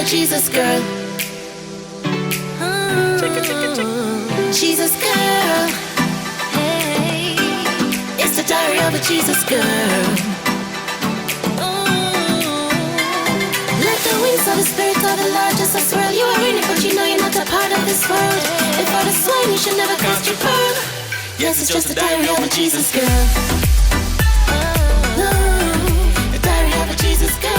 Jesus girl. Jesus girl. Hey, it's the diary of a Jesus girl. Let the wings of the Spirit of the Lord just swirl. You are in it, but you know you're not a part of this world. And for the swine, you should never cast your pearl. Yes, it's just the diary of a Jesus girl. The diary of a Jesus girl.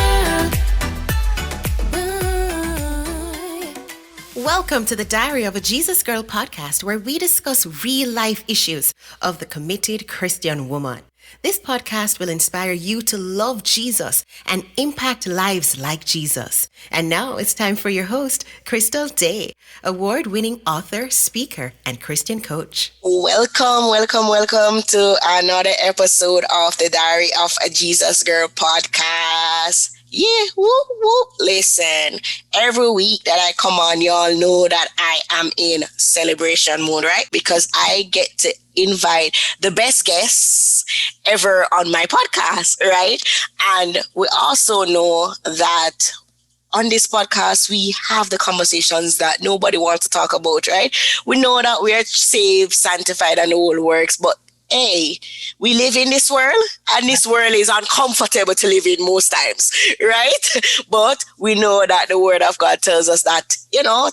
Welcome to the Diary of a Jesus Girl podcast, where we discuss real-life issues of the committed Christian woman. This podcast will inspire you to love Jesus and impact lives like Jesus. And now it's time for your host, Crystal Day, award-winning author, speaker, and Christian coach. Welcome to another episode of the Diary of a Jesus Girl podcast. Yeah, whoop. Listen, every week that I come on, y'all know that I am in celebration mode, right? Because I get to invite the best guests ever on my podcast, right? And we also know that on this podcast, we have the conversations that nobody wants to talk about, right? We know that we are saved, sanctified, and the whole works, but hey, we live in this world, and this world is uncomfortable to live in most times, right? But we know that the word of God tells us that,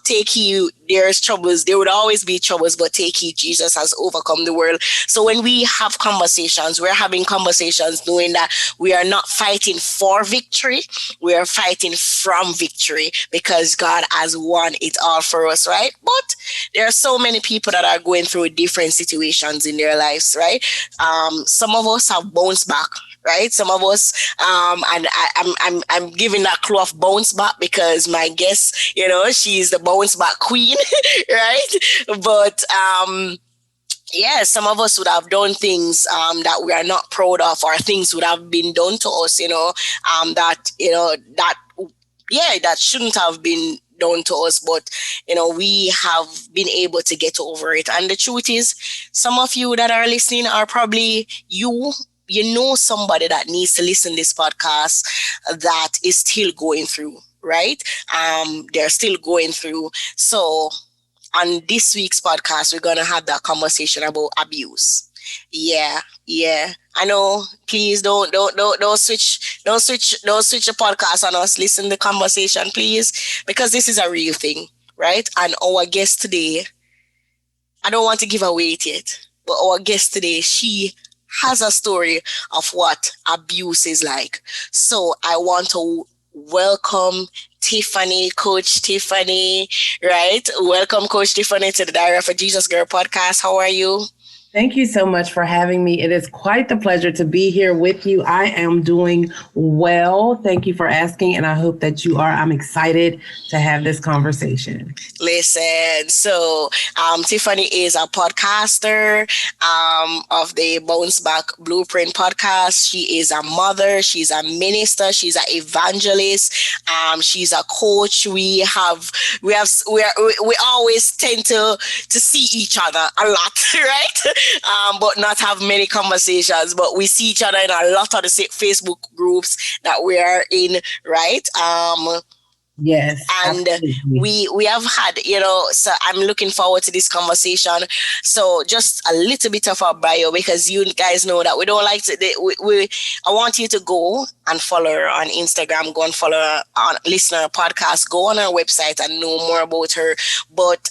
take heed, there's troubles. There would always be troubles, but take heed, Jesus has overcome the world. So when we have conversations, we're having conversations knowing that we are not fighting for victory. We are fighting from victory because God has won it all for us, right? But there are so many people that are going through different situations in their lives, right? Some of us have bounced back, right? Some of us, and I'm giving that clue of bounce back because my guest, she's the bounce back queen, right? But yeah, some of us would have done things that we are not proud of, or things would have been done to us, that shouldn't have been done to us, but we have been able to get over it. And the truth is, some of you that are listening are probably you know somebody that needs to listen to this podcast that is still going through, right? They're still going through. So on this week's podcast, we're going to have that conversation about abuse. Yeah. I know. Please don't switch the podcast on us. Listen to the conversation, please, because this is a real thing, right? And our guest today, I don't want to give away it yet, but our guest today, she has a story of what abuse is like. So I want to welcome Tiffany, Coach Tiffany, right? Welcome, Coach Tiffany, to the Diary of a Jesus Girl podcast. How are you? Thank you so much for having me. It is quite the pleasure to be here with you. I am doing well. Thank you for asking, and I hope that you are. I'm excited to have this conversation. Listen, so Tiffany is a podcaster of the Bounce Back Blueprint podcast. She is a mother. She's a minister. She's an evangelist. She's a coach. We always tend to see each other a lot, right? But not have many conversations, but we see each other in a lot of the Facebook groups that we are in, right? Yes. And we have had, so I'm looking forward to this conversation. So just a little bit of our bio, because you guys know that we don't like to, I want you to go and follow her on Instagram, go and follow her on Listener Podcast, go on her website and know more about her. But,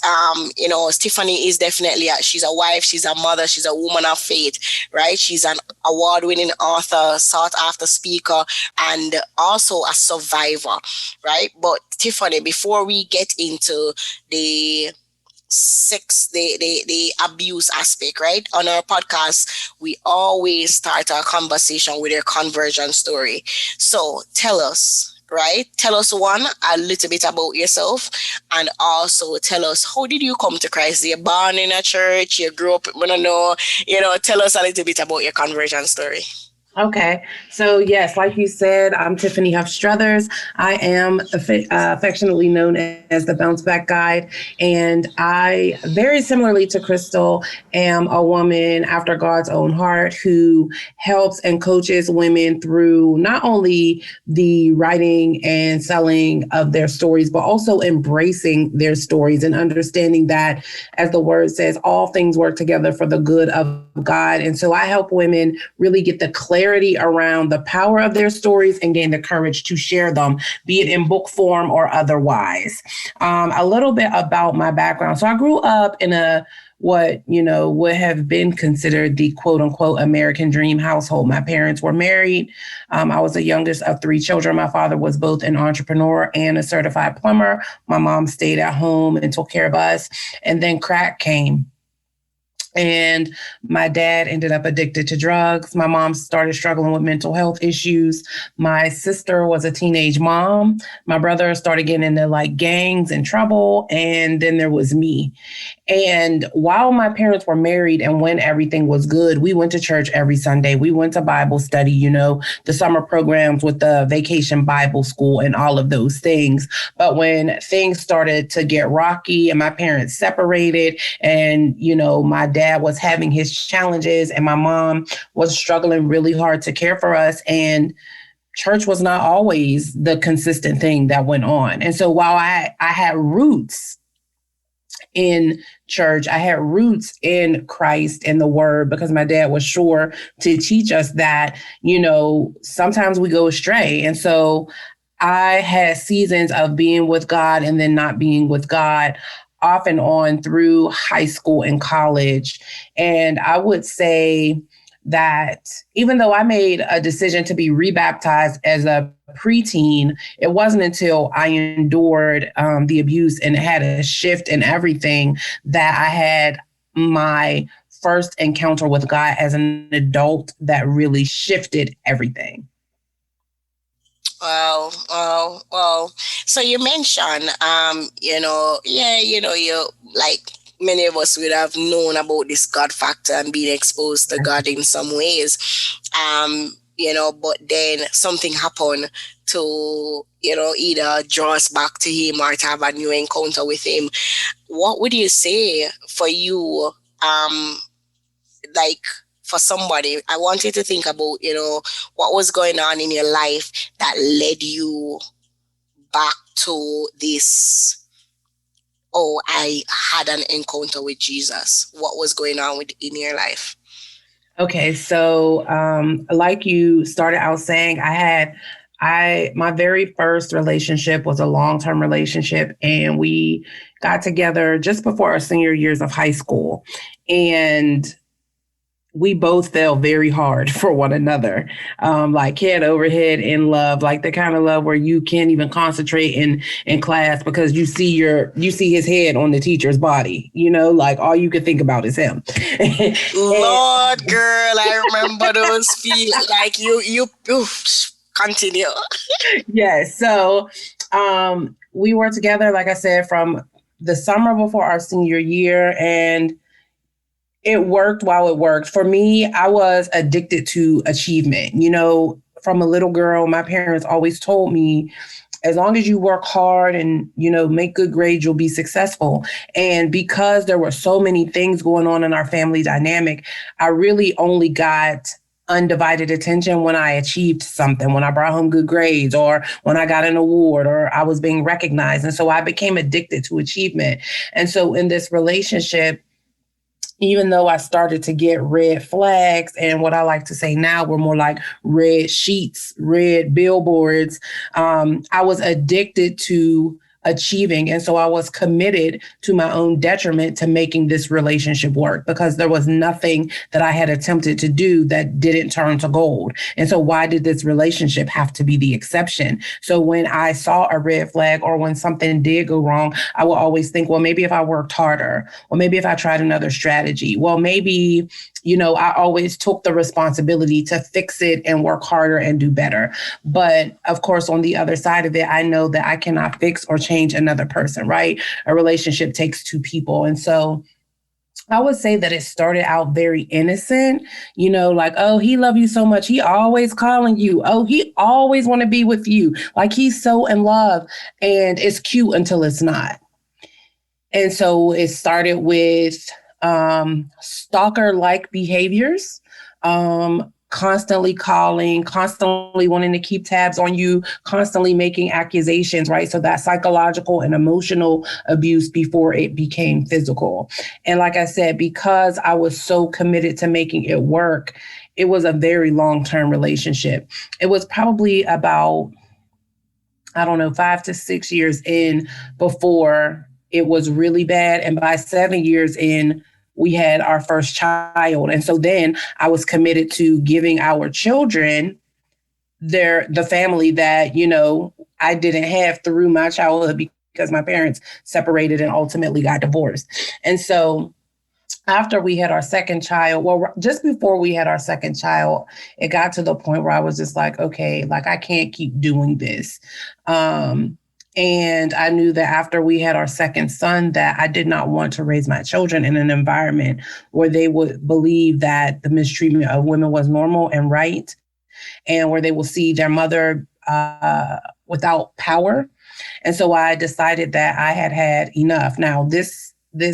Tiffany is definitely, she's a wife, she's a mother, she's a woman of faith, right? She's an award-winning author, sought-after speaker, and also a survivor, right? But Tiffany, before we get into the abuse aspect, right? On our podcast, we always start our conversation with a conversion story. So tell us, right? Tell us a little bit about yourself, and also tell us, how did you come to Christ? You're born in a church, you grew up, tell us a little bit about your conversion story. Okay. So, yes, like you said, I'm Tiffany Huff-Strothers. I am affectionately known as the Bounce Back Guide. And I, very similarly to Crystal, am a woman after God's own heart who helps and coaches women through not only the writing and selling of their stories, but also embracing their stories and understanding that, as the word says, all things work together for the good of God. And so I help women really get the clarity around the power of their stories and gain the courage to share them, be it in book form or otherwise. A little bit about my background. So I grew up in a what would have been considered the quote unquote American dream household. My parents were married. I was the youngest of three children. My father was both an entrepreneur and a certified plumber. My mom stayed at home and took care of us. And then crack came. And my dad ended up addicted to drugs. My mom started struggling with mental health issues. My sister was a teenage mom. My brother started getting into like gangs and trouble. And then there was me. And while my parents were married and when everything was good, we went to church every Sunday. We went to Bible study, the summer programs with the vacation Bible school and all of those things. But when things started to get rocky and my parents separated and, my dad was having his challenges and my mom was struggling really hard to care for us, and church was not always the consistent thing that went on. And so while I had roots in church, I had roots in Christ and the word, because my dad was sure to teach us that, sometimes we go astray. And so I had seasons of being with God and then not being with God off and on through high school and college. And I would say that even though I made a decision to be rebaptized as a preteen, it wasn't until I endured the abuse and had a shift in everything that I had my first encounter with God as an adult that really shifted everything. Well. So you mentioned, you like many of us would have known about this God factor and being exposed to God in some ways. But then something happened to, either draw us back to Him or to have a new encounter with Him. What would you say for you, like, for somebody? I want you to think about, what was going on in your life that led you back to this, oh, I had an encounter with Jesus. What was going on in your life? Okay, so like you started out saying, my very first relationship was a long-term relationship, and we got together just before our senior years of high school. And we both fell very hard for one another, like head over head in love, like the kind of love where you can't even concentrate in class because you see his head on the teacher's body, like all you can think about is him. Lord, girl, I remember those feelings. Like you continue. Yes. So we were together, like I said, from the summer before our senior year, and it worked while it worked. For me, I was addicted to achievement. From a little girl, my parents always told me, as long as you work hard and, make good grades, you'll be successful. And because there were so many things going on in our family dynamic, I really only got undivided attention when I achieved something, when I brought home good grades, or when I got an award, or I was being recognized. And so I became addicted to achievement. And so in this relationship, even though I started to get red flags, and what I like to say now were more like red sheets, red billboards, I was addicted to achieving. And so I was committed to my own detriment to making this relationship work, because there was nothing that I had attempted to do that didn't turn to gold. And so why did this relationship have to be the exception? So when I saw a red flag or when something did go wrong, I would always think, well, maybe if I worked harder, or maybe if I tried another strategy, well, maybe, I always took the responsibility to fix it and work harder and do better. But of course, on the other side of it, I know that I cannot fix or change another person, right? A relationship takes two people. And so I would say that it started out very innocent, like, oh, he love you so much. He always calling you. Oh, he always want to be with you. Like he's so in love, and it's cute until it's not. And so it started with stalker-like behaviors, constantly calling, constantly wanting to keep tabs on you, constantly making accusations, right? So that psychological and emotional abuse before it became physical. And like I said, because I was so committed to making it work, it was a very long-term relationship. It was probably about, I don't know, 5 to 6 years in before it was really bad. And by 7 years in, we had our first child. And so then I was committed to giving our children the family that, I didn't have through my childhood because my parents separated and ultimately got divorced. And so after we had our second child, well, just before we had our second child, it got to the point where I was just like, okay, like I can't keep doing this. And I knew that after we had our second son, that I did not want to raise my children in an environment where they would believe that the mistreatment of women was normal and right, and where they will see their mother without power. And so I decided that I had had enough. Now, this,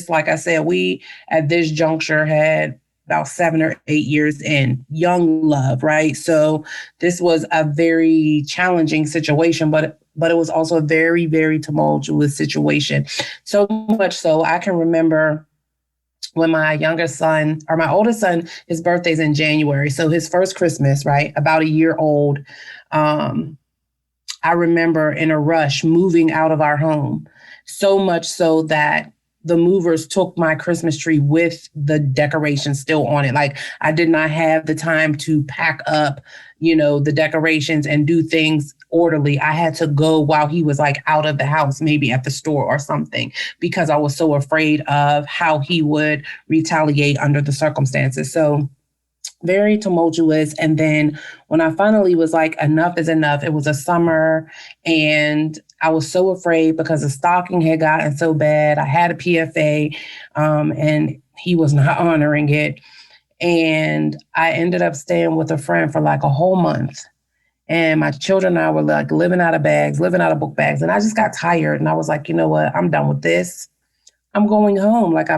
like I said, we at this juncture had about 7 or 8 years in young love, right? So this was a very challenging situation, but it was also a very, very tumultuous situation. So much so I can remember when my oldest son, his birthday's in January. So his first Christmas, right, about a year old, I remember in a rush moving out of our home, so much so that the movers took my Christmas tree with the decorations still on it. Like I did not have the time to pack up, the decorations and do things orderly. I had to go while he was like out of the house, maybe at the store or something, because I was so afraid of how he would retaliate under the circumstances. So very tumultuous. And then when I finally was like, enough is enough, it was a summer and I was so afraid because the stalking had gotten so bad. I had a PFA and he was not honoring it. And I ended up staying with a friend for like a whole month. And my children and I were like living out of book bags. And I just got tired. And I was like, you know what? I'm done with this. I'm going home. Like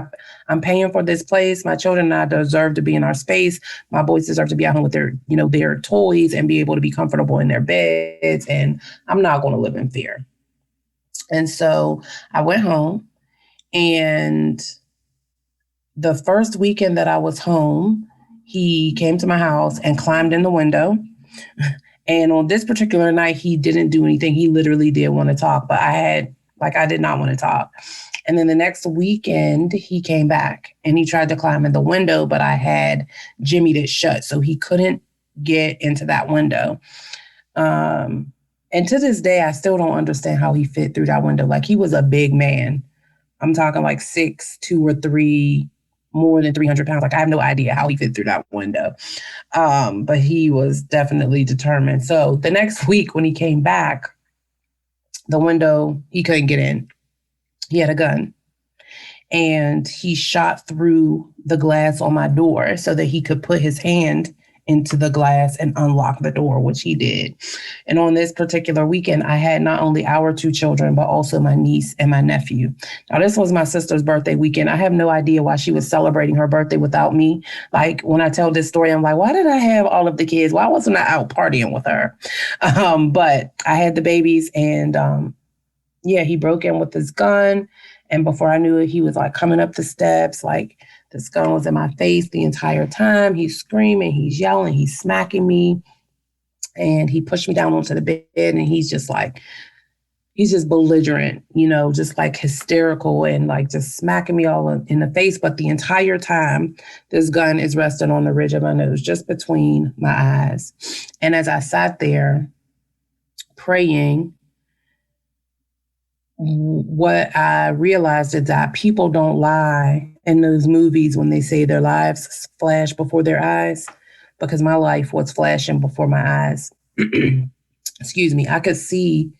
I'm paying for this place. My children and I deserve to be in our space. My boys deserve to be at home with their toys and be able to be comfortable in their beds. And I'm not going to live in fear. And so I went home, and the first weekend that I was home, he came to my house and climbed in the window. And on this particular night, he didn't do anything. He literally did want to talk, but I did not want to talk. And then the next weekend, he came back and he tried to climb in the window, but I had jimmied it shut, so he couldn't get into that window. And to this day, I still don't understand how he fit through that window. Like, he was a big man. I'm talking like 6'2" or 3, more than 300 pounds. Like, I have no idea how he fit through that window. But he was definitely determined. So the next week when he came back, the window, he couldn't get in. He had a gun, and he shot through the glass on my door so that he could put his hand into the glass and unlock the door, which he did. And on this particular weekend, I had not only our 2 children, but also my niece and my nephew. Now, this was my sister's birthday weekend. I have no idea why she was celebrating her birthday without me. Like, when I tell this story, I'm like, why did I have all of the kids? Why wasn't I out partying with her? But I had the babies, and he broke in with his gun. And before I knew it, he was like coming up the steps, like this gun was in my face the entire time. He's screaming, he's yelling, he's smacking me. And he pushed me down onto the bed, and he's just belligerent, just like hysterical and like just smacking me all in the face. But the entire time, this gun is resting on the ridge of my nose, just between my eyes. And as I sat there praying, what I realized is that people don't lie in those movies when they say their lives flash before their eyes, because my life was flashing before my eyes. Excuse me. I could see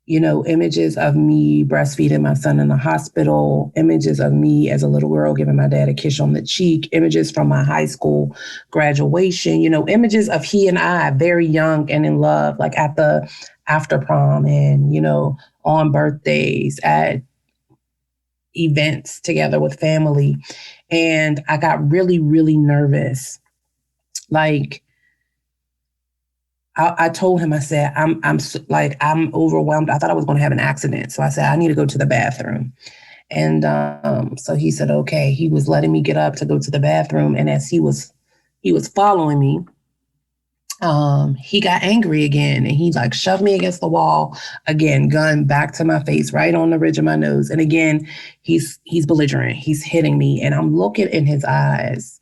images of me breastfeeding my son in the hospital, images of me as a little girl giving my dad a kiss on the cheek, images from my high school graduation, images of he and I very young and in love, like at the after prom and, on birthdays, at events together with family. And I got really, really nervous. Like, I told him, I said, I'm overwhelmed. I thought I was going to have an accident. So I said, I need to go to the bathroom. And so he said, okay. He was letting me get up to go to the bathroom. And as he was following me, he got angry again. And he shoved me against the wall again, gun back to my face, right on the ridge of my nose. And again, he's belligerent. He's hitting me. And I'm looking in his eyes.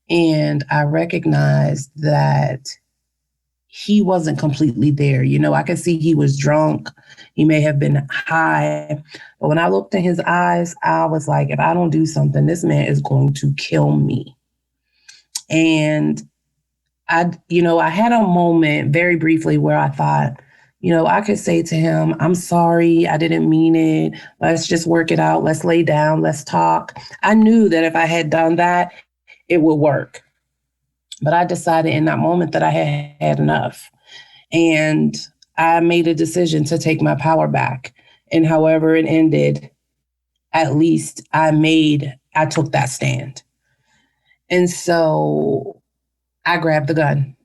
And I recognized that he wasn't completely there. I could see he was drunk. He may have been high. But when I looked in his eyes, I was like, if I don't do something, this man is going to kill me. And I had a moment very briefly where I thought, I could say to him, I'm sorry, I didn't mean it. Let's just work it out. Let's lay down. Let's talk. I knew that if I had done that, it would work. But I decided in that moment that I had had enough. And I made a decision to take my power back. And however it ended, at least I took that stand. And so I grabbed the gun.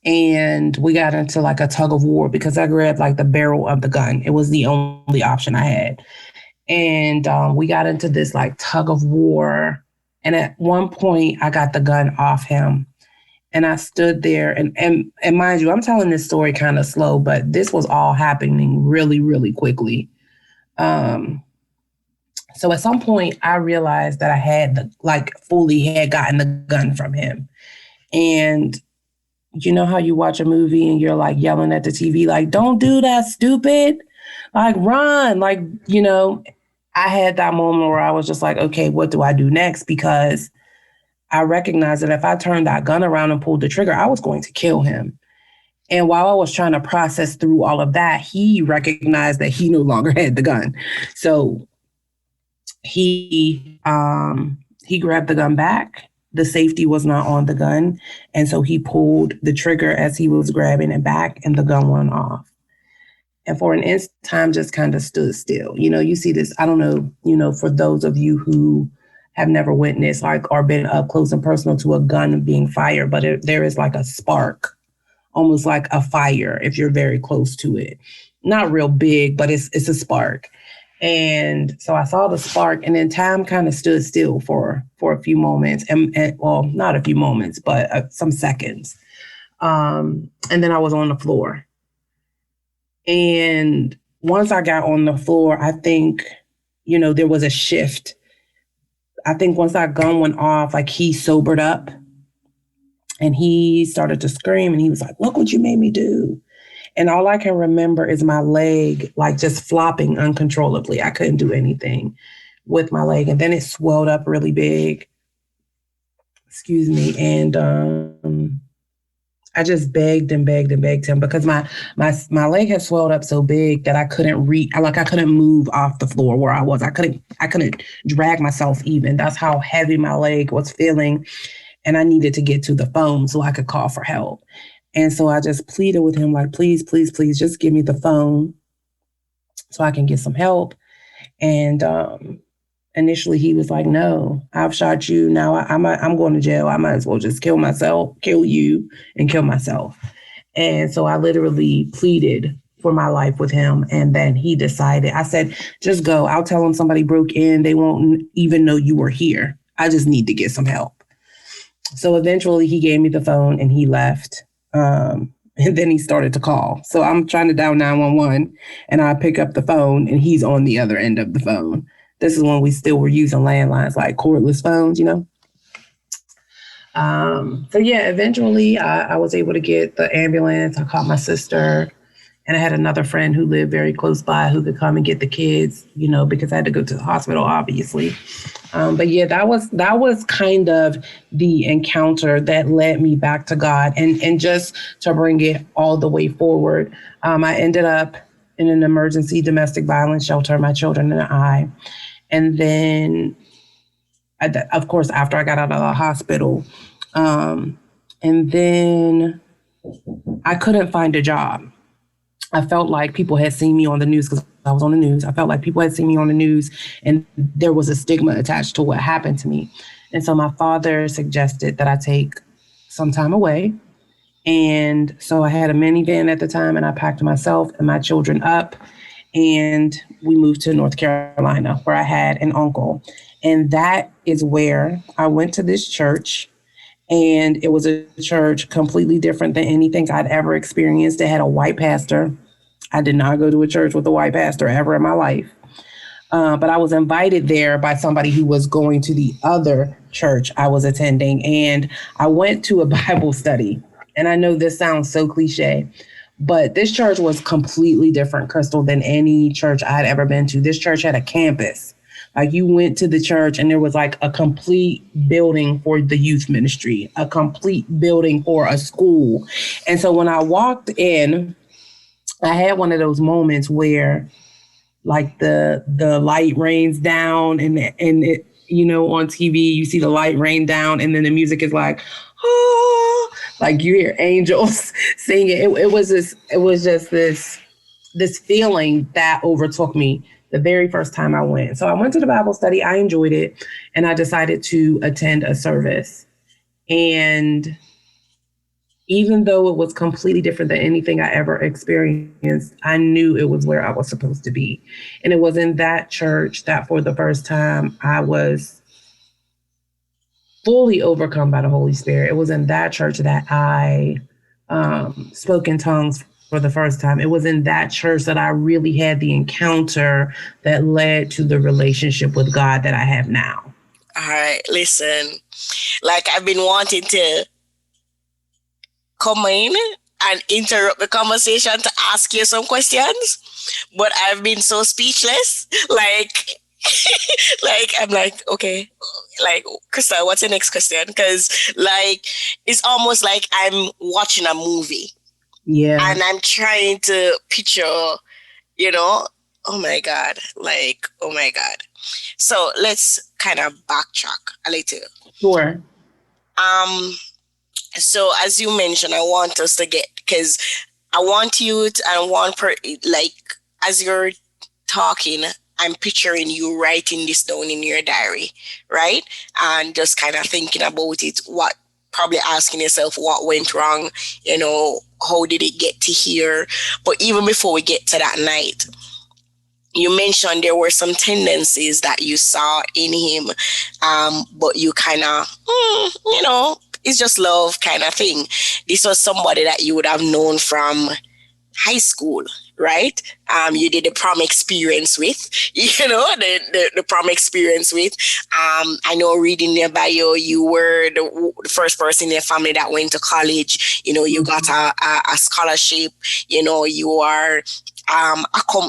And we got into a tug of war because I grabbed the barrel of the gun. It was the only option I had. And we got into this tug of war. And at one point, I got the gun off him and I stood there and mind you, I'm telling this story kind of slow, but this was all happening really, really quickly. So at some point, I realized that I had fully had gotten the gun from him. And you know how you watch a movie and you're yelling at the TV, don't do that, stupid, run, I had that moment where I was just okay, what do I do next? Because I recognized that if I turned that gun around and pulled the trigger, I was going to kill him. And while I was trying to process through all of that, he recognized that he no longer had the gun. So he grabbed the gun back. The safety was not on the gun. And so he pulled the trigger as he was grabbing it back and the gun went off. And for an instant, time just kind of stood still. You see this, I don't know, for those of you who have never witnessed or been up close and personal to a gun being fired, but there is a spark, almost like a fire if you're very close to it. Not real big, but it's a spark. And so I saw the spark and then time kind of stood still for a few moments and well, not a few moments, but some seconds. And then I was on the floor. And once I got on the floor, I think, there was a shift. I think once that gun went off, he sobered up and he started to scream and he was like, look what you made me do. And all I can remember is my leg, just flopping uncontrollably. I couldn't do anything with my leg. And then it swelled up really big. Excuse me. And, I just begged and begged and begged him because my leg had swelled up so big that I couldn't I couldn't move off the floor where I was. I couldn't drag myself even. That's how heavy my leg was feeling. And I needed to get to the phone so I could call for help. And so I just pleaded with him please, please, please just give me the phone so I can get some help. And initially he was like, no, I've shot you. Now I'm going to jail. I might as well just kill you and kill myself. And so I literally pleaded for my life with him. And then he decided, I said, just go. I'll tell them somebody broke in. They won't even know you were here. I just need to get some help. So eventually he gave me the phone and he left. And then he started to call. So I'm trying to dial 911 and I pick up the phone and he's on the other end of the phone. This is when we still were using landlines, cordless phones, So yeah, eventually I was able to get the ambulance. I called my sister and I had another friend who lived very close by who could come and get the kids, because I had to go to the hospital, obviously. But yeah, that was kind of the encounter that led me back to God. And just to bring it all the way forward, I ended up in an emergency domestic violence shelter, my children and I. And then, of course, after I got out of the hospital, and then I couldn't find a job. I felt like people had seen me on the news because I was on the news. I felt like people had seen me on the news and there was a stigma attached to what happened to me. And so my father suggested that I take some time away. And so I had a minivan at the time and I packed myself and my children up and we moved to North Carolina where I had an uncle. And that is where I went to this church. And it was a church completely different than anything I'd ever experienced. It had a white pastor. I did not go to a church with a white pastor ever in my life. But I was invited there by somebody who was going to the other church I was attending. And I went to a Bible study. And I know this sounds so cliche, but this church was completely different, Crystal, than any church I had ever been to. This church had a campus. Like you went to the church and there was like a complete building for the youth ministry, a complete building for a school. And so when I walked in, I had one of those moments where like the light rains down and it, you know, on TV, you see the light rain down and then the music is like, oh, like you hear angels singing. It was just this feeling that overtook me the very first time I went. So I went to the Bible study. I enjoyed it. And I decided to attend a service. And even though it was completely different than anything I ever experienced, I knew it was where I was supposed to be. And it was in that church that for the first time I was fully overcome by the Holy Spirit. It was in that church that I spoke in tongues for the first time. It was in that church that I really had the encounter that led to the relationship with God that I have now. All right, listen, like I've been wanting to come in and interrupt the conversation to ask you some questions, but I've been so speechless. Like, I'm like, okay, like, Krista, what's the next question? Because like, it's almost like I'm watching a movie. Yeah. And I'm trying to picture, you know, oh my God. So let's kind of backtrack a little. Sure. So as you mentioned, I want us to get, because I want you to, like, as you're talking, I'm picturing you writing this down in your diary, right? And just kind of thinking about it, probably asking yourself what went wrong, you know, how did it get to here? But even before we get to that night, you mentioned there were some tendencies that you saw in him, but you kind of, you know, it's just love kind of thing. This was somebody that you would have known from high school, right? You did the prom experience with, you know, the prom experience with. I know reading your bio, you were the first person in your family that went to college. You know, you got a scholarship. You know, you are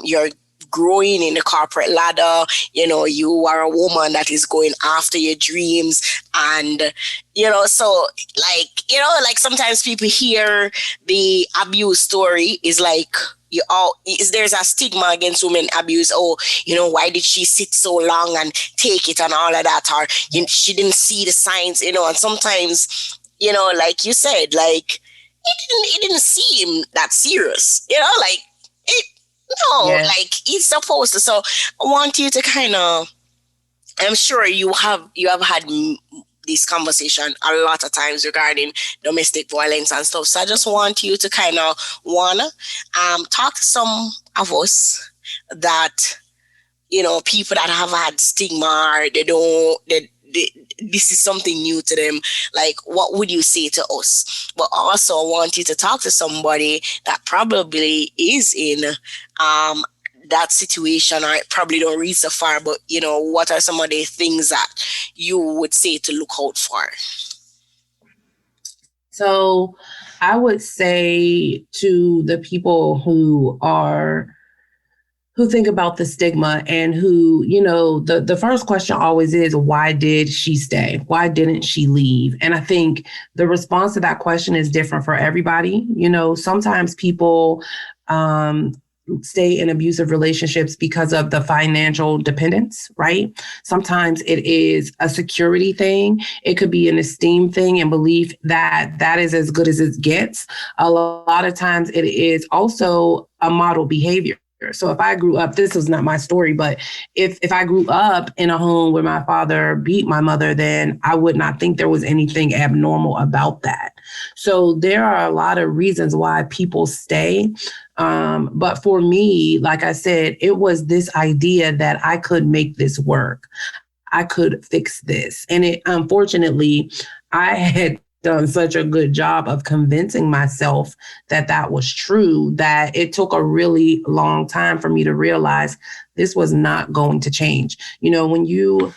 you're growing in the corporate ladder. You know, you are a woman that is going after your dreams. And, you know, so like, you know, like sometimes people hear the abuse story is like, there's a stigma against women abuse. Oh, you know, why did she sit so long and take it and all of that? Or she didn't see the signs, you know, and sometimes, you know, like you said, like it didn't seem that serious, you know, like like it's supposed to. So I want you to kind of, I'm sure you have had this conversation a lot of times regarding domestic violence and stuff. So I just want you to kind of talk to some of us that, you know, people that have had stigma, or this is something new to them. Like, what would you say to us? But also I want you to talk to somebody that probably is in that situation, or probably don't reach so far, but, you know, what are some of the things that you would say to look out for? So I would say to the people who think about the stigma and who, you know, the first question always is, why did she stay? Why didn't she leave? And I think the response to that question is different for everybody. You know, sometimes people stay in abusive relationships because of the financial dependence, right? Sometimes it is a security thing. It could be an esteem thing and belief that that is as good as it gets. A lot of times it is also a model behavior. So if I grew up, this was not my story, but if I grew up in a home where my father beat my mother, then I would not think there was anything abnormal about that. So there are a lot of reasons why people stay. But for me, like I said, it was this idea that I could make this work. I could fix this. And it, unfortunately, I had done such a good job of convincing myself that that was true, that it took a really long time for me to realize this was not going to change. You know, when you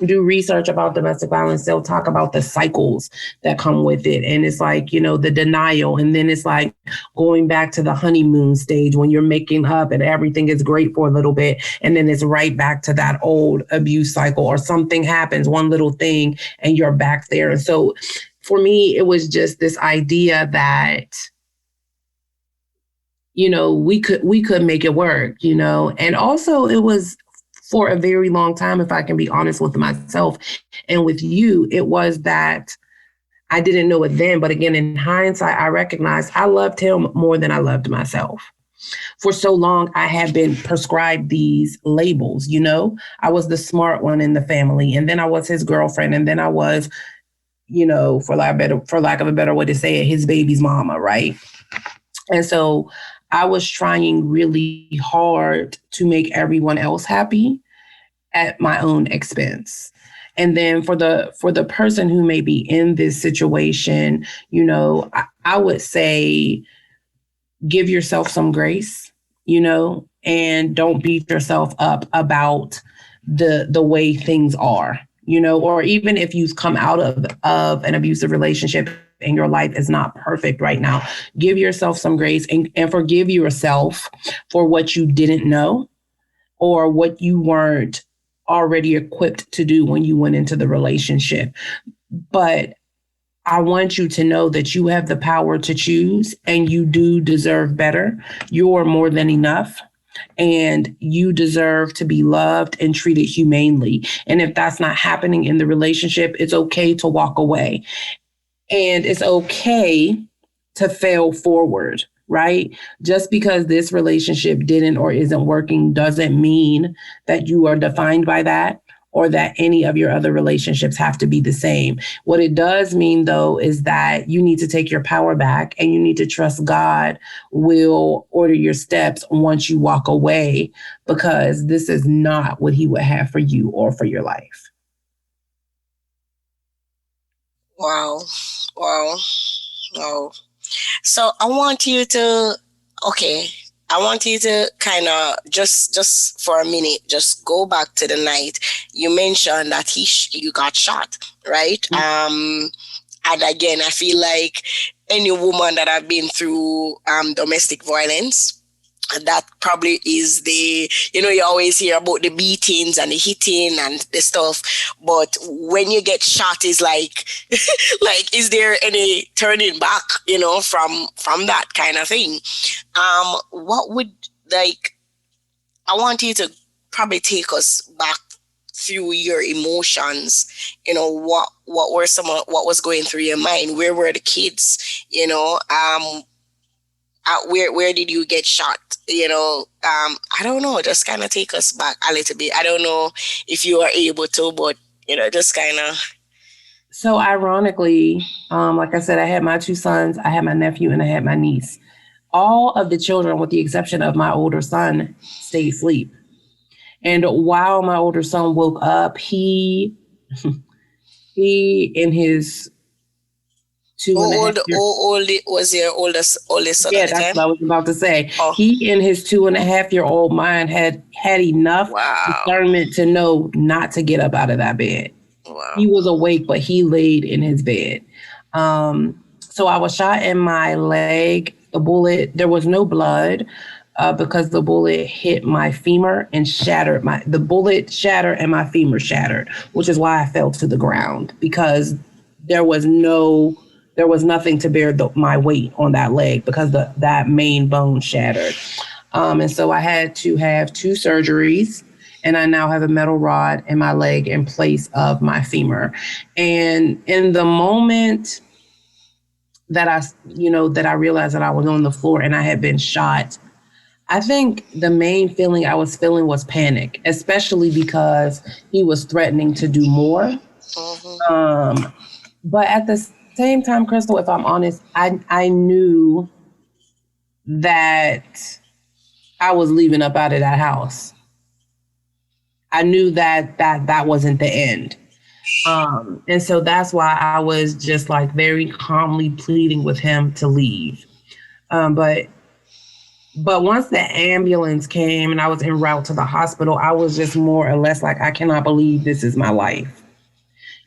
do research about domestic violence, they'll talk about the cycles that come with it. And it's like, you know, the denial. And then it's like going back to the honeymoon stage when you're making up and everything is great for a little bit. And then it's right back to that old abuse cycle, or something happens, one little thing, and you're back there. And so for me, it was just this idea that, you know, we could make it work, you know. And also it was, for a very long time, if I can be honest with myself and with you, it was that I didn't know it then. But again, in hindsight, I recognized I loved him more than I loved myself. For so long, I had been prescribed these labels, you know. I was the smart one in the family, and then I was his girlfriend, and then I was, you know, for lack of a better way to say it, his baby's mama, right? And so I was trying really hard to make everyone else happy at my own expense. And then for the person who may be in this situation, you know, I would say give yourself some grace, you know, and don't beat yourself up about the way things are, you know, or even if you've come out of an abusive relationship and your life is not perfect right now, give yourself some grace and forgive yourself for what you didn't know or what you weren't already equipped to do when you went into the relationship. But I want you to know that you have the power to choose, and you do deserve better. You're more than enough, and you deserve to be loved and treated humanely. And if that's not happening in the relationship, it's okay to walk away. And it's okay to fail forward, right? Just because this relationship didn't or isn't working doesn't mean that you are defined by that or that any of your other relationships have to be the same. What it does mean, though, is that you need to take your power back, and you need to trust God will order your steps once you walk away, because this is not what he would have for you or for your life. Wow. Wow. Wow. So I want you to kind of just for a minute, just go back to the night. You mentioned that you got shot, right? Mm-hmm. And again, I feel like any woman that have been through domestic violence, that probably is you always hear about the beatings and the hitting and the stuff, but when you get shot, is like is there any turning back, from that kind of thing? What would, I want you to probably take us back through your emotions. What was going through your mind? Where were the kids? Where did you get shot? I don't know. Just kind of take us back a little bit. I don't know if you are able to, but just kind of. So ironically, like I said, I had my two sons, I had my nephew, and I had my niece. All of the children, with the exception of my older son, stayed asleep. And while my older son woke up, he in his two and a half years. Old was your oldest son? Yeah, that's what I was about to say. Oh. He in his 2.5-year-old mind had enough discernment to know not to get up out of that bed. Wow. He was awake, but he laid in his bed. So I was shot in my leg. The bullet, there was no blood because the bullet hit my femur and shattered the bullet shattered and my femur shattered, which is why I fell to the ground, because there was nothing to bear my weight on that leg because that main bone shattered. And so I had to have 2 surgeries, and I now have a metal rod in my leg in place of my femur. And in the moment that I realized that I was on the floor and I had been shot, I think the main feeling I was feeling was panic, especially because he was threatening to do more. But at the same time, Crystal, if I'm honest, I knew that I was leaving up out of that house. I knew that wasn't the end. And so that's why I was just like very calmly pleading with him to leave. But once the ambulance came and I was en route to the hospital, I was just more or less like, I cannot believe this is my life.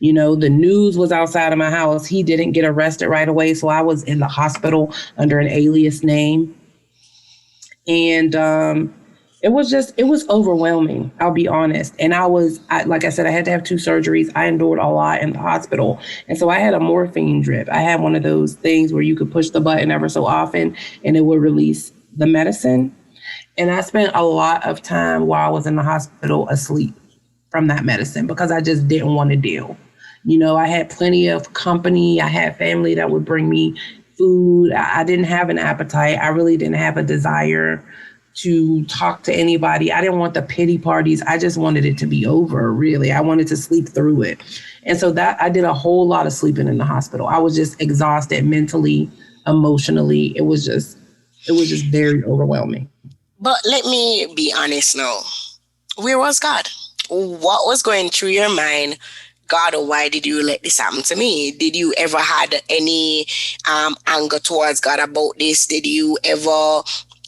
You know, the news was outside of my house. He didn't get arrested right away. So I was in the hospital under an alias name. And it was overwhelming, I'll be honest. And like I said, I had to have 2 surgeries. I endured a lot in the hospital. And so I had a morphine drip. I had one of those things where you could push the button ever so often and it would release the medicine. And I spent a lot of time while I was in the hospital asleep from that medicine because I just didn't want to deal. You know, I had plenty of company. I had family that would bring me food. I didn't have an appetite. I really didn't have a desire to talk to anybody. I didn't want the pity parties. I just wanted it to be over, really. I wanted to sleep through it. And so that I did a whole lot of sleeping in the hospital. I was just exhausted mentally, emotionally. It was just very overwhelming. But let me be honest now. Where was God? What was going through your mind? God, why did you let this happen to me? Did you ever had any anger towards God about this? Did you ever,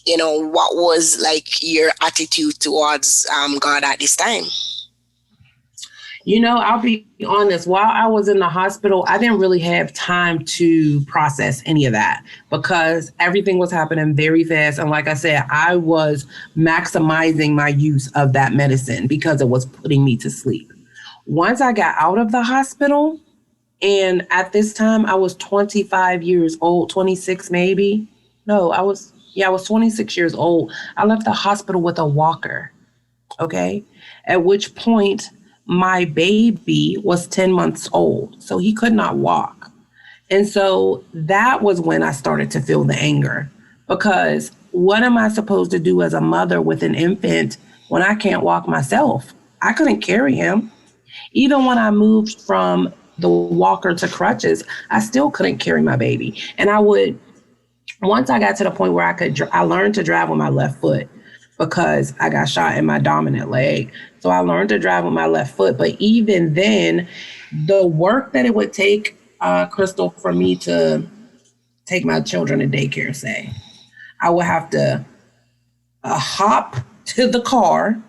what was like your attitude towards God at this time? I'll be honest. While I was in the hospital, I didn't really have time to process any of that because everything was happening very fast. And like I said, I was maximizing my use of that medicine because it was putting me to sleep. Once I got out of the hospital, and at this time I was 25 years old, 26 maybe. No, I was 26 years old. I left the hospital with a walker. Okay. At which point my baby was 10 months old, so he could not walk. And so that was when I started to feel the anger, because what am I supposed to do as a mother with an infant when I can't walk myself? I couldn't carry him. Even when I moved from the walker to crutches, I still couldn't carry my baby. And once I got to the point where I learned to drive with my left foot because I got shot in my dominant leg. So I learned to drive with my left foot. But even then, the work that it would take, Crystal, for me to take my children to daycare, say, I would have to hop to the car,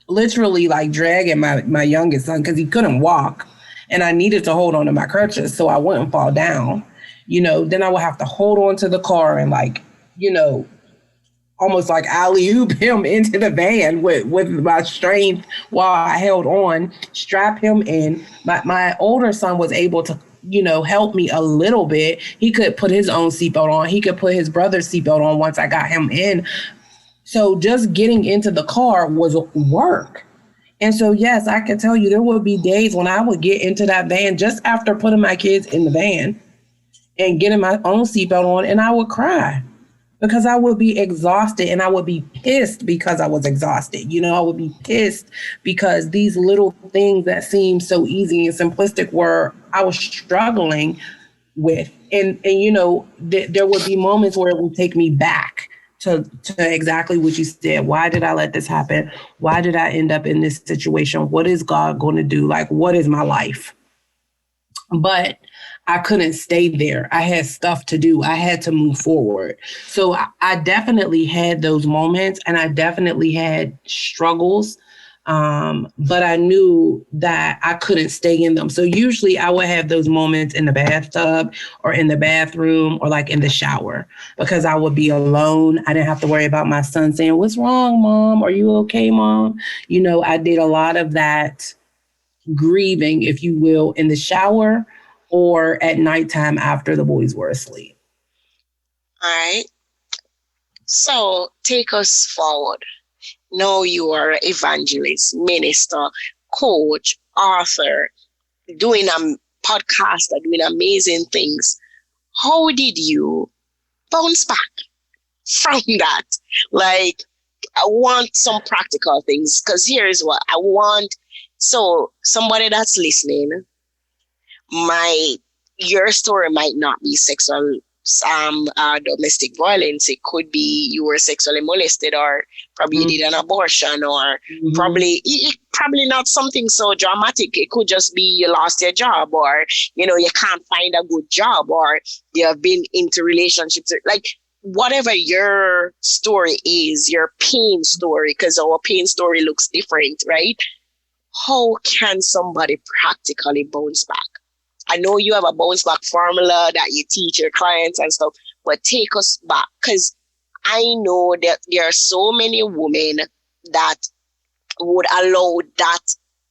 literally like dragging my youngest son because he couldn't walk. And I needed to hold on to my crutches so I wouldn't fall down. Then I would have to hold on to the car and almost like alley-oop him into the van with my strength while I held on, strap him in. My older son was able to, help me a little bit. He could put his own seatbelt on. He could put his brother's seatbelt on once I got him in. So just getting into the car was work. And so, yes, I can tell you there would be days when I would get into that van just after putting my kids in the van and getting my own seatbelt on, and I would cry because I would be exhausted, and I would be pissed because I was exhausted. I would be pissed because these little things that seem so easy and simplistic I was struggling with. And there would be moments where it would take me back to exactly what you said. Why did I let this happen? Why did I end up in this situation? What is God going to do? Like, what is my life? But I couldn't stay there. I had stuff to do. I had to move forward. So I definitely had those moments, and I definitely had struggles. But I knew that I couldn't stay in them. So usually I would have those moments in the bathtub or in the bathroom or like in the shower because I would be alone. I didn't have to worry about my son saying, "What's wrong, Mom? Are you okay, Mom?" I did a lot of that grieving, if you will, in the shower or at nighttime after the boys were asleep. All right. So take us forward. Now you are an evangelist, minister, coach, author, doing a podcast, doing amazing things. How did you bounce back from that? Like, I want some practical things because here's what I want. So somebody that's listening, your story might not be sexual domestic violence. It could be you were sexually molested, or probably you did an abortion, or probably not something so dramatic. It could just be you lost your job, or you can't find a good job, or you have been into relationships, like whatever your story is, your pain story, because our pain story looks different, right? How can somebody practically bounce back? I know you have a bounce back formula that you teach your clients and stuff, but take us back, because I know that there are so many women that would allow that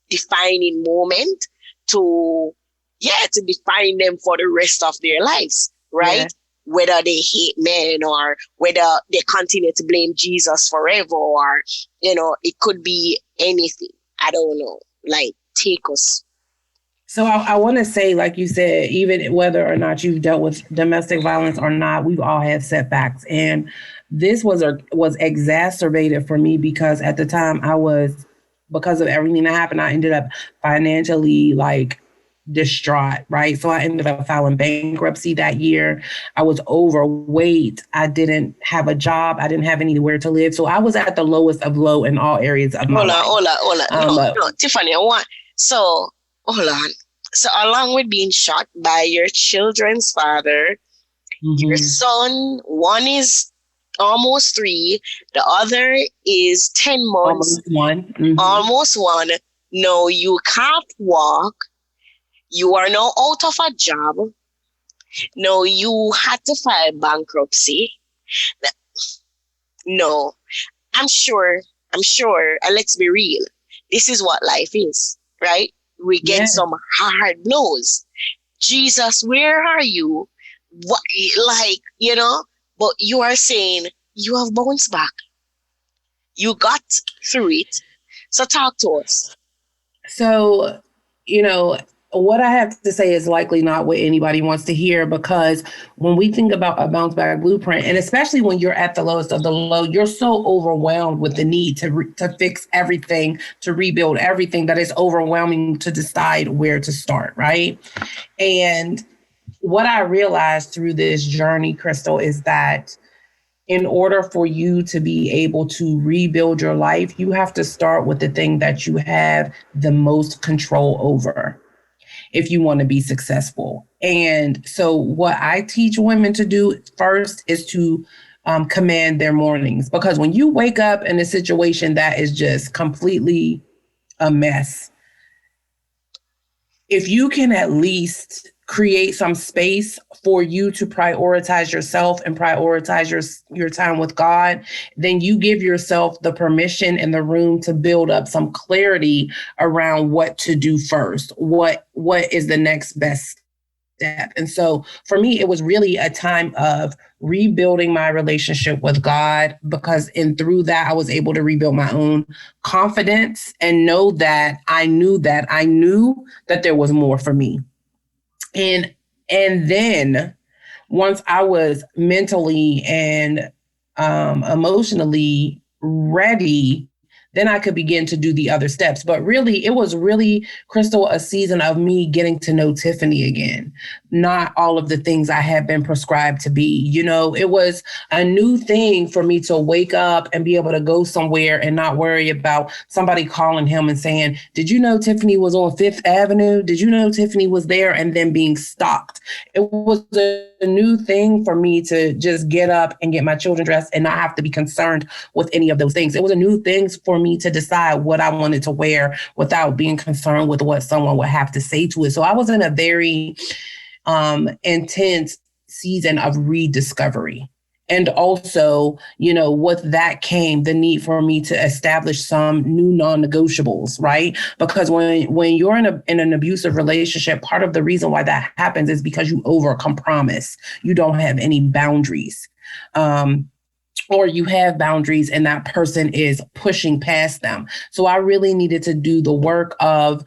defining moment to define them for the rest of their lives, right? Yeah. Whether they hate men, or whether they continue to blame Jesus forever, or, it could be anything. I don't know. Like, take us. So I want to say, like you said, even whether or not you've dealt with domestic violence or not, we've all had setbacks. And this was exacerbated for me because at the time because of everything that happened, I ended up financially distraught, right? So I ended up filing bankruptcy that year. I was overweight. I didn't have a job. I didn't have anywhere to live. So I was at the lowest of low in all areas of my life. Hold on. No, Tiffany, hold on. So along with being shot by your children's father, your son, one is almost 3, the other is 10 months. Almost one. No, you can't walk. You are now out of a job. No, you had to file bankruptcy. No, I'm sure, and let's be real, this is what life is, right? We get some hard blows. Jesus, where are you? What, but you are saying you have bounced back. You got through it. So talk to us. So, what I have to say is likely not what anybody wants to hear, because when we think about a bounce back blueprint, and especially when you're at the lowest of the low, you're so overwhelmed with the need to fix everything, to rebuild everything, that it's overwhelming to decide where to start, right? And what I realized through this journey, Crystal, is that in order for you to be able to rebuild your life, you have to start with the thing that you have the most control over if you want to be successful. And so what I teach women to do first is to command their mornings, because when you wake up in a situation that is just completely a mess, if you can at least create some space for you to prioritize yourself and prioritize your time with God, then you give yourself the permission and the room to build up some clarity around what to do first. What is the next best step? And so for me, it was really a time of rebuilding my relationship with God, because through that, I was able to rebuild my own confidence and know that I knew that there was more for me. And then once I was mentally and emotionally ready, then I could begin to do the other steps. But really, it was Crystal, a season of me getting to know Tiffany again, not all of the things I had been prescribed to be. It was a new thing for me to wake up and be able to go somewhere and not worry about somebody calling him and saying, did you know Tiffany was on 5th Avenue? Did you know Tiffany was there? And then being stopped. It was a new thing for me to just get up and get my children dressed and not have to be concerned with any of those things. It was a new thing for me to decide what I wanted to wear without being concerned with what someone would have to say to it. So I was in a very intense season of rediscovery. And also, with that came the need for me to establish some new non-negotiables, right? Because when you're in an abusive relationship, part of the reason why that happens is because you overcompromise. You don't have any boundaries. or you have boundaries and that person is pushing past them. So I really needed to do the work of,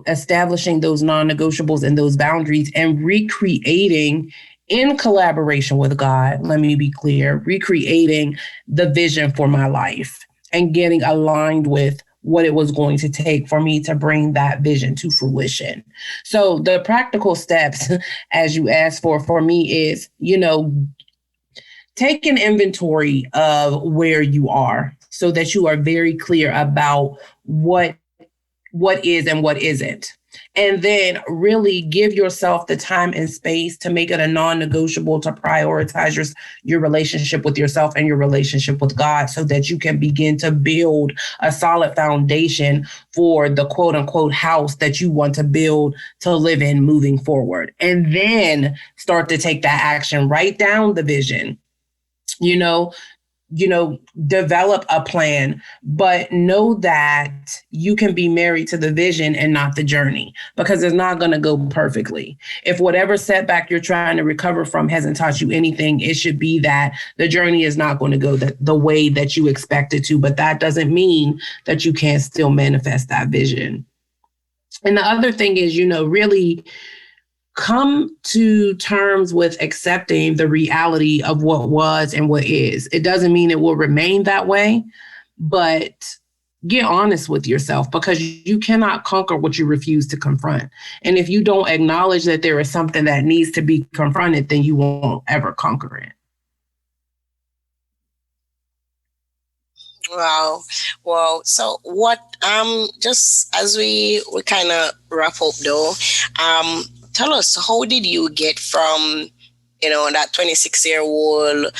establishing those non-negotiables and those boundaries and recreating in collaboration with God, let me be clear, recreating the vision for my life and getting aligned with what it was going to take for me to bring that vision to fruition. So the practical steps, as you asked for me is, take an inventory of where you are so that you are very clear about what is and what isn't. And then really give yourself the time and space to make it a non-negotiable to prioritize your relationship with yourself and your relationship with God so that you can begin to build a solid foundation for the quote unquote house that you want to build to live in moving forward. And then start to take that action, write down the vision, develop a plan, but know that you can be married to the vision and not the journey because it's not going to go perfectly. If whatever setback you're trying to recover from hasn't taught you anything, it should be that the journey is not going to go the way that you expect it to, but that doesn't mean that you can't still manifest that vision. And the other thing is, really come to terms with accepting the reality of what was and what is. It doesn't mean it will remain that way, but get honest with yourself because you cannot conquer what you refuse to confront. And if you don't acknowledge that there is something that needs to be confronted, then you won't ever conquer it. Wow. Well, so what, just as we kind of wrap up though, tell us, how did you get from, that 26-year-old,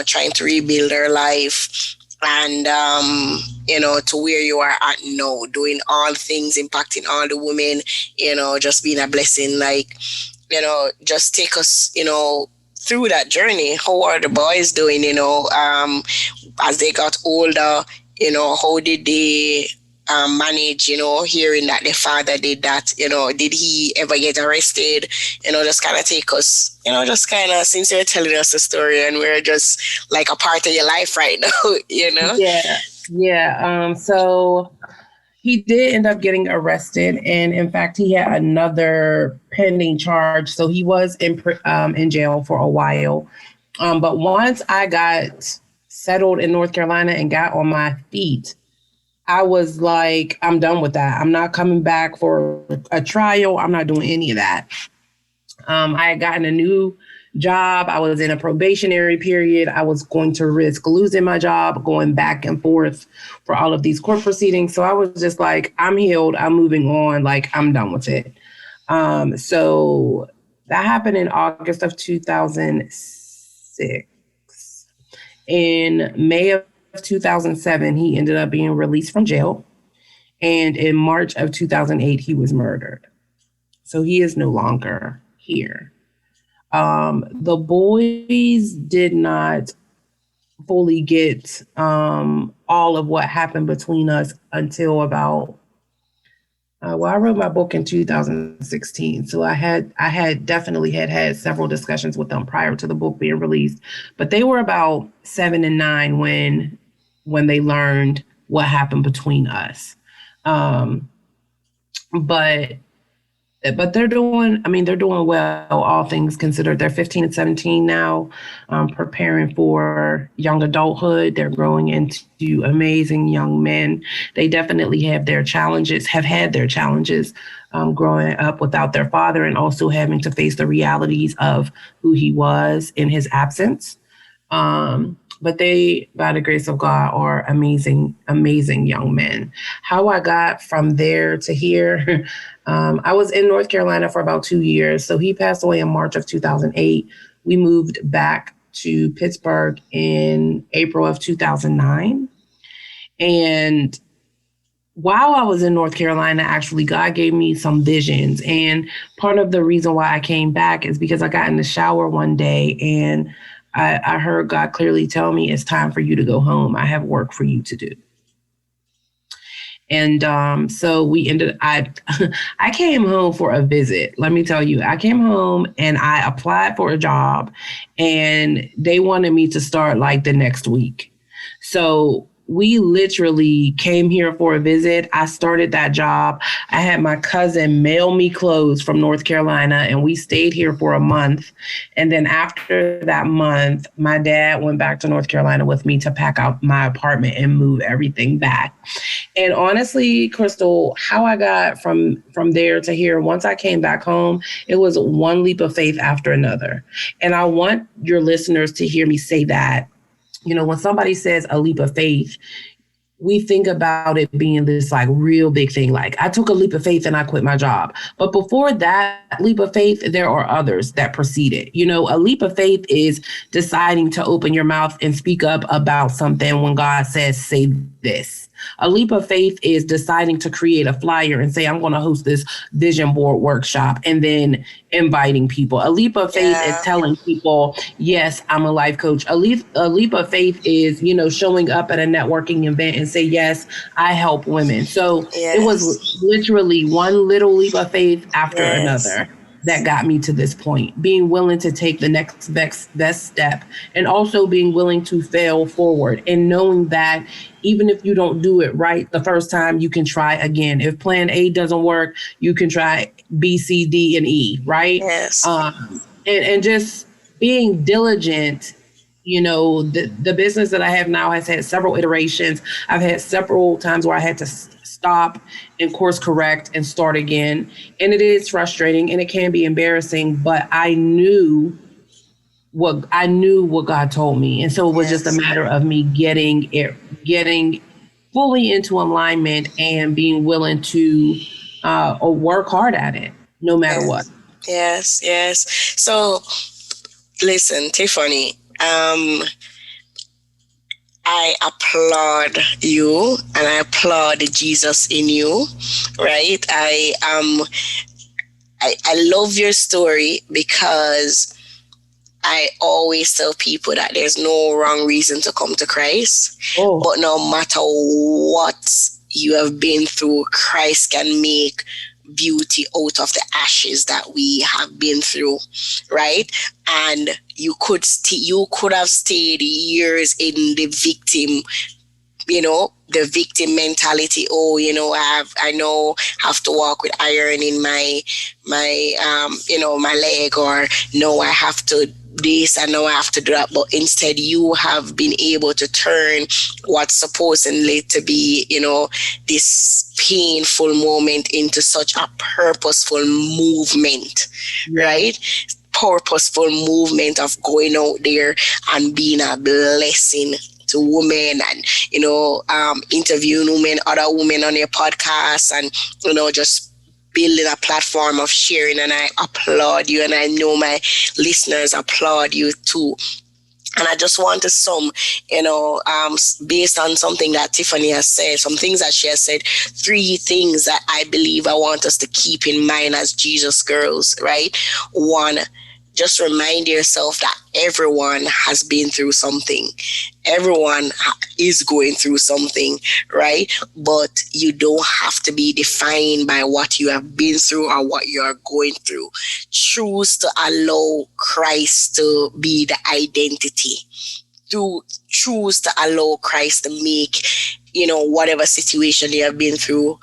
trying to rebuild her life and, to where you are at now, doing all things, impacting all the women, just being a blessing, just take us, through that journey. How are the boys doing, as they got older, how did they manage, hearing that the father did that, did he ever get arrested? Just kind of take us, just kind of, since you're telling us the story and we're just like a part of your life right now, Yeah. So he did end up getting arrested. And in fact, he had another pending charge. So he was in jail for a while. But once I got settled in North Carolina and got on my feet, I was like, I'm done with that. I'm not coming back for a trial. I'm not doing any of that. I had gotten a new job. I was in a probationary period. I was going to risk losing my job, going back and forth for all of these court proceedings. So I was just like, I'm healed. I'm moving on. Like, I'm done with it. So that happened in August of 2006. In May of 2007, he ended up being released from jail. And in March of 2008, he was murdered. So he is no longer here. The boys did not fully get all of what happened between us until about, I wrote my book in 2016. So I had definitely had several discussions with them prior to the book being released, but they were about 7 and 9 when they learned what happened between us. But they're doing well, all things considered. They're 15 and 17 now, preparing for young adulthood. They're growing into amazing young men. They definitely have had their challenges growing up without their father and also having to face the realities of who he was in his absence. But they, by the grace of God, are amazing, amazing young men. How I got from there to here, I was in North Carolina for about 2 years. So he passed away in March of 2008. We moved back to Pittsburgh in April of 2009. And while I was in North Carolina, actually, God gave me some visions. And part of the reason why I came back is because I got in the shower one day and I heard God clearly tell me it's time for you to go home. I have work for you to do. And so I came home for a visit. Let me tell you, I came home and I applied for a job and they wanted me to start like the next week. So we literally came here for a visit. I started that job. I had my cousin mail me clothes from North Carolina, and we stayed here for a month. And then after that month, my dad went back to North Carolina with me to pack out my apartment and move everything back. And honestly, Crystal, how I got from there to here, once I came back home, it was one leap of faith after another. And I want your listeners to hear me say that. You know, when somebody says a leap of faith, we think about it being this like real big thing. Like I took a leap of faith and I quit my job. But before that leap of faith, there are others that precede it. You know, a leap of faith is deciding to open your mouth and speak up about something when God says, say this. A leap of faith is deciding to create a flyer and say, I'm going to host this vision board workshop and then inviting people. A leap of faith is telling people, yes, I'm a life coach. A leap of faith is, you know, showing up at a networking event and say, yes, I help women. So it was literally one little leap of faith after another that got me to this point, being willing to take the next best step and also being willing to fail forward and knowing that even if you don't do it right the first time, you can try again. If plan A doesn't work, you can try B, C, D, and E, right? Yes. And just being diligent. You know, the business that I have now has had several iterations. I've had several times where I had to stop and course correct and start again. And it is frustrating and it can be embarrassing, but I knew what God told me. And so it was just a matter of me getting fully into alignment and being willing to work hard at it, no matter what. Yes. So listen, Tiffany, I applaud you and I applaud Jesus in you, right? I love your story because I always tell people that there's no wrong reason to come to Christ, but no matter what you have been through, Christ can make beauty out of the ashes that we have been through, right? And you could have stayed years in the victim, the victim mentality. I have to walk with iron in my leg, or no, I have to this and now I have to do that. But instead, you have been able to turn what's supposedly to be, this painful moment into such a purposeful movement, right? Purposeful movement of going out there and being a blessing to women and, interviewing women, other women on your podcast and, just building a platform of sharing. And I applaud you, and I know my listeners applaud you too. And I just want to based on something that Tiffany has said, some things that she has said, 3 things that I believe I want us to keep in mind as Jesus girls, right? 1, just remind yourself that everyone has been through something. Everyone is going through something, right? But you don't have to be defined by what you have been through or what you are going through. Choose to allow Christ to be the identity. Choose to allow Christ to make, whatever situation you have been through,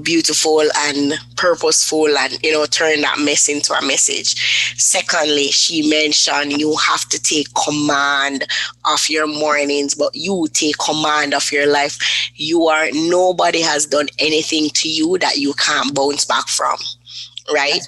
beautiful and purposeful, and, turn that mess into a message. Secondly, she mentioned you have to take command of your mornings, but you take command of your life. Nobody has done anything to you that you can't bounce back from, right?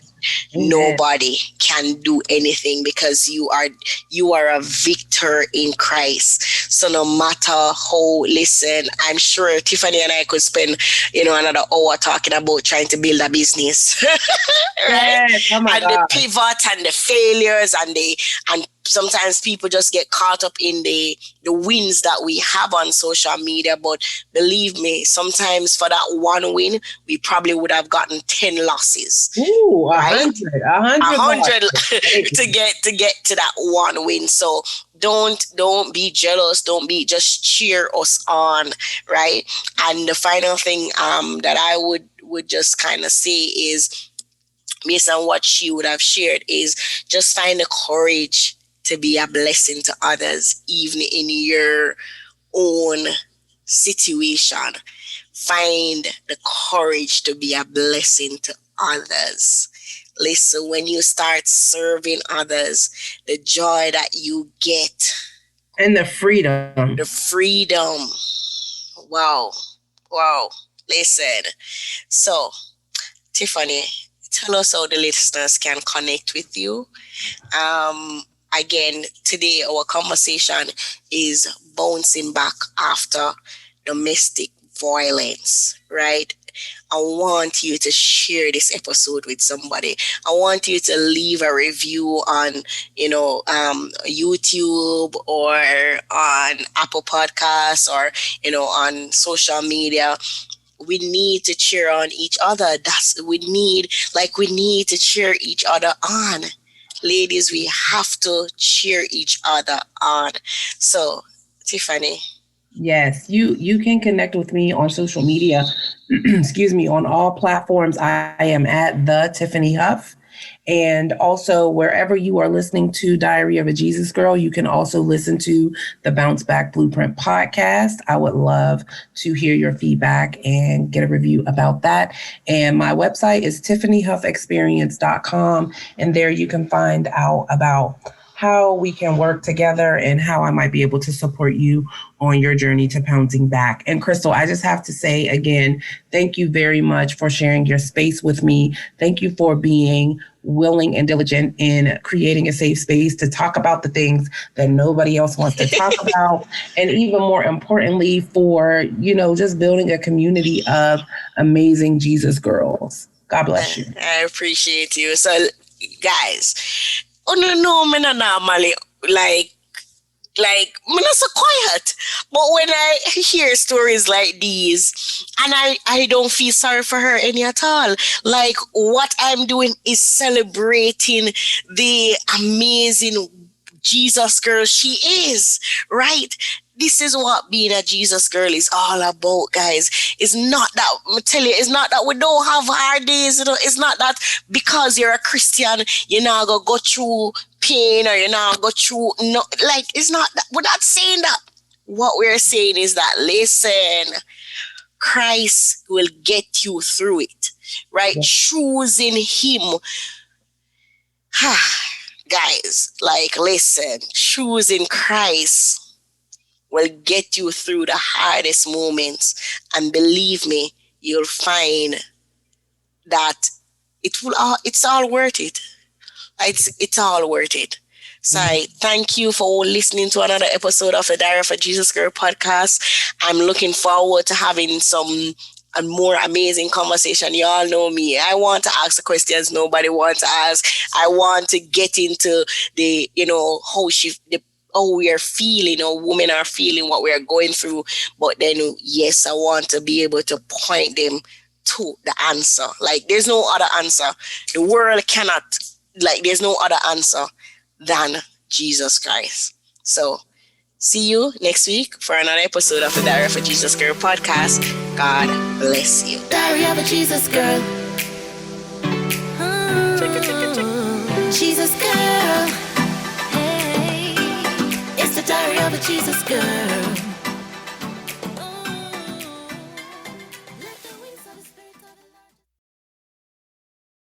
Nobody can do anything because you are a victor in Christ. So no matter how, listen, I'm sure Tiffany and I could spend, another hour talking about trying to build a business, right? Yes. Oh my and God. the pivot and the failures and sometimes people just get caught up in the wins that we have on social media. But believe me, sometimes for that one win, we probably would have gotten 10 losses. Ooh, right? 100 to get to that one win. So don't be jealous. Don't be, just cheer us on, right? And the final thing that I would just kind of say is, based on what she would have shared, is just find the courage to be a blessing to others, even in your own situation. Find the courage to be a blessing to others. Listen, when you start serving others, the joy that you get. And the freedom. Wow. Listen. So, Tiffany, tell us how the listeners can connect with you. Again, today our conversation is bouncing back after domestic violence, right? I want you to share this episode with somebody. I want you to leave a review on, YouTube or on Apple Podcasts or, on social media. We need to cheer on each other. We need to cheer each other on. Ladies, we have to cheer each other on. So, Tiffany. Yes, you can connect with me on social media. Excuse me, on all platforms. I am at the Tiffany Huff. And also, wherever you are listening to Diary of a Jesus Girl, you can also listen to the Bounce Back Blueprint podcast. I would love to hear your feedback and get a review about that. And my website is tiffanyhuffexperience.com. And there you can find out about how we can work together and how I might be able to support you on your journey to bouncing back. And Crystal, I just have to say again, thank you very much for sharing your space with me. Thank you for being willing and diligent in creating a safe space to talk about the things that nobody else wants to talk about. And even more importantly, for, just building a community of amazing Jesus girls. God bless you. I appreciate you. So, guys, no, me not normally like me not so quiet. But when I hear stories like these, and I don't feel sorry for her any at all. Like, what I'm doing is celebrating the amazing Jesus girl she is, right? This is what being a Jesus girl is all about, guys. It's not that, I tell you, it's not that we don't have hard days. It's not that because you're a Christian, you're not going to go through pain or you're not going to go through, it's not that. We're not saying that. What we're saying is that, listen, Christ will get you through it, right? Yeah. Choosing him. Guys, listen, choosing Christ will get you through the hardest moments. And believe me, you'll find that it's all worth it. It's all worth it. So I thank you for listening to another episode of the Diary of a Jesus Girl podcast. I'm looking forward to having some more amazing conversation. You all know me. I want to ask the questions nobody wants to ask. I want to get into the, how we are feeling, or women are feeling, what we are going through. But then, yes, I want to be able to point them to the answer. There's no other answer. The world cannot, there's no other answer than Jesus Christ. So, see you next week for another episode of the Diary of a Jesus Girl podcast. God bless you. Diary of a Jesus Girl. Jesus Girl. Hey, it's the Diary of a Jesus Girl.